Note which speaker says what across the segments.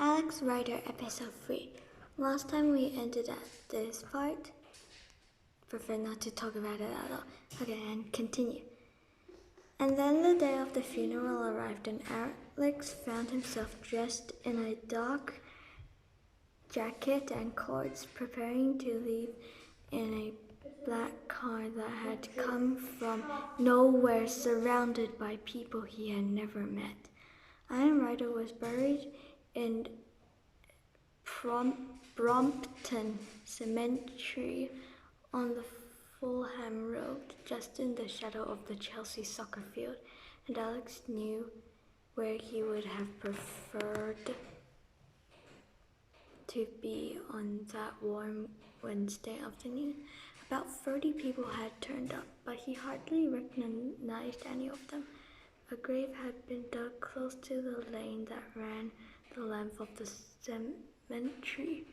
Speaker 1: Alex Rider episode 3. Last time we ended at this part. Prefer not to talk about it at all. Okay, and continue. And then the day of the funeral arrived and Alex found himself dressed in a dark jacket and cords, preparing to leave in a black car that had come from nowhere, surrounded by people he had never met. Iron Rider was buried in Brompton Cemetery on the Fulham Road, just in the shadow of the Chelsea soccer field, and Alex knew where he would have preferred to be on that warm Wednesday afternoon. About 30 people had turned up, but he hardly recognized any of them. A grave had been dug close to the lane that ran the length of the cemetery.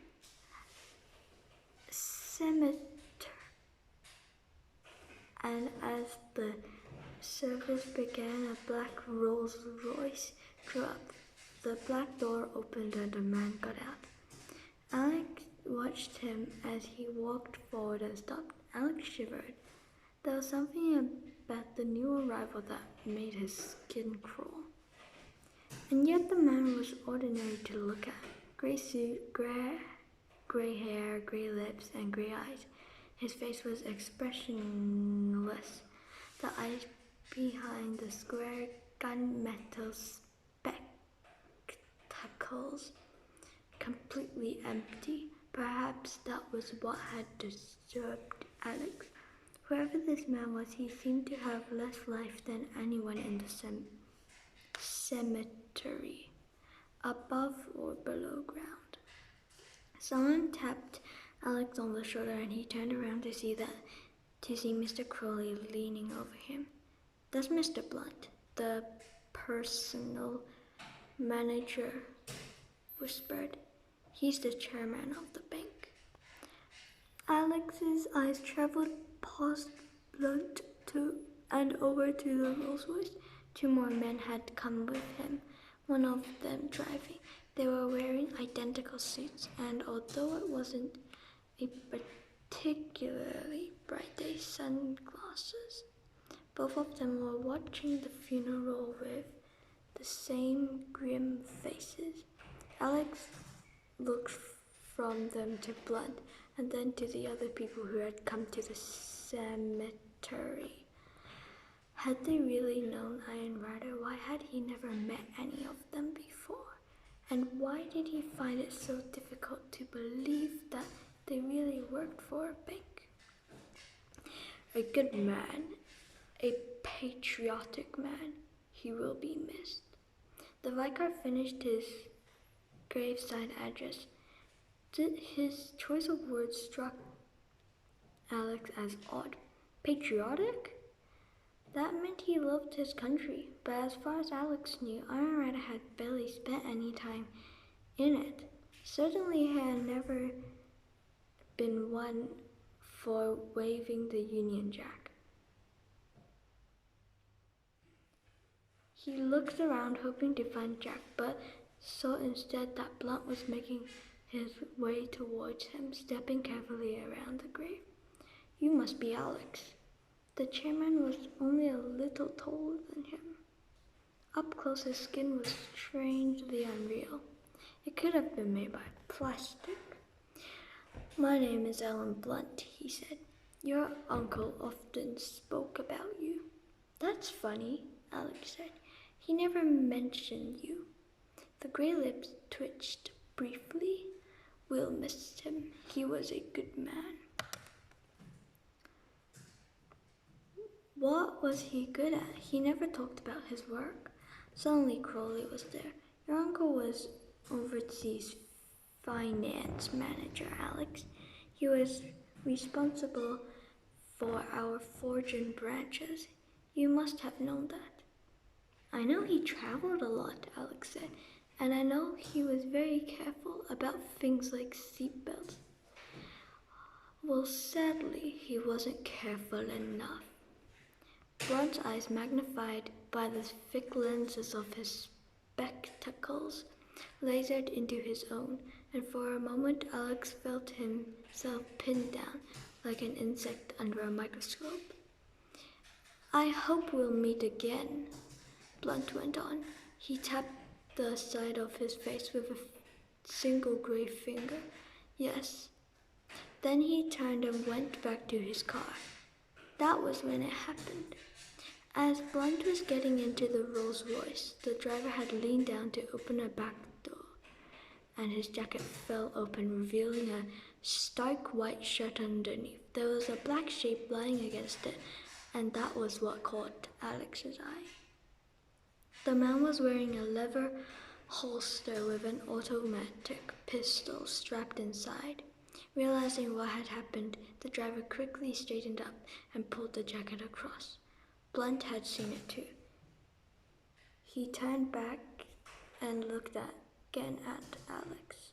Speaker 1: And as the service began, a black Rolls Royce drew up. The black door opened and a man got out. Alex watched him as he walked forward and stopped. Alex shivered. There was something about the new arrival that made his skin crawl. And yet the man was ordinary to look at. Gray suit, gray hair, gray lips, and gray eyes. His face was expressionless. The eyes behind the square gunmetal spectacles completely empty. Perhaps that was what had disturbed Alex. Whoever this man was, he seemed to have less life than anyone in the cemetery, above or below ground. Someone tapped Alex on the shoulder and he turned around to see Mr. Crowley leaning over him. "That's Mr. Blunt, the personal manager," whispered. "He's the chairman of the bank." Alex's eyes traveled past Blunt and over to the Rolls-Royce. 2 more men had come with him, one of them driving. They were wearing identical suits, and although it wasn't a particularly bright day, sunglasses. Both of them were watching the funeral with the same grim faces. Alex looked from them to Blunt, and then to the other people who had come to the cemetery. Had they really known Iron Rider? Why had he never met any of them before? And why did he find it so difficult to believe that they really worked for a bank? A good man, a patriotic man, he will be missed. The vicar finished his graveside address. His choice of words struck Alex as odd. Patriotic? That meant he loved his country, but as far as Alex knew, Iron Rider had barely spent any time in it. Certainly he had never been one for waving the Union Jack. He looked around hoping to find Jack, but saw instead that Blunt was making his way towards him, stepping carefully around the grave. "You must be Alex." The chairman was only a little taller than him. Up close, his skin was strangely unreal. It could have been made by plastic. "My name is Alan Blunt," he said. "Your uncle often spoke about you." "That's funny," Alex said. "He never mentioned you." The gray lips twitched briefly. "Will missed him. He was a good man." What was he good at? He never talked about his work. Suddenly Crowley was there. "Your uncle was overseas finance manager, Alex. He was responsible for our Fortune branches. You must have known that." "I know he traveled a lot," Alex said, "and I know he was very careful about things like seatbelts." "Well, sadly, he wasn't careful enough." Blunt's eyes, magnified by the thick lenses of his spectacles, lasered into his own, and for a moment Alex felt himself pinned down like an insect under a microscope. "I hope we'll meet again," Blunt went on. He tapped the side of his face with a single gray finger. "Yes." Then he turned and went back to his car. That was when it happened. As Blunt was getting into the Rolls-Royce, the driver had leaned down to open a back door, and his jacket fell open, revealing a stark white shirt underneath. There was a black shape lying against it, and that was what caught Alex's eye. The man was wearing a leather holster with an automatic pistol strapped inside. Realizing what had happened, the driver quickly straightened up and pulled the jacket across. Blunt had seen it too. He turned back and looked again at Alex.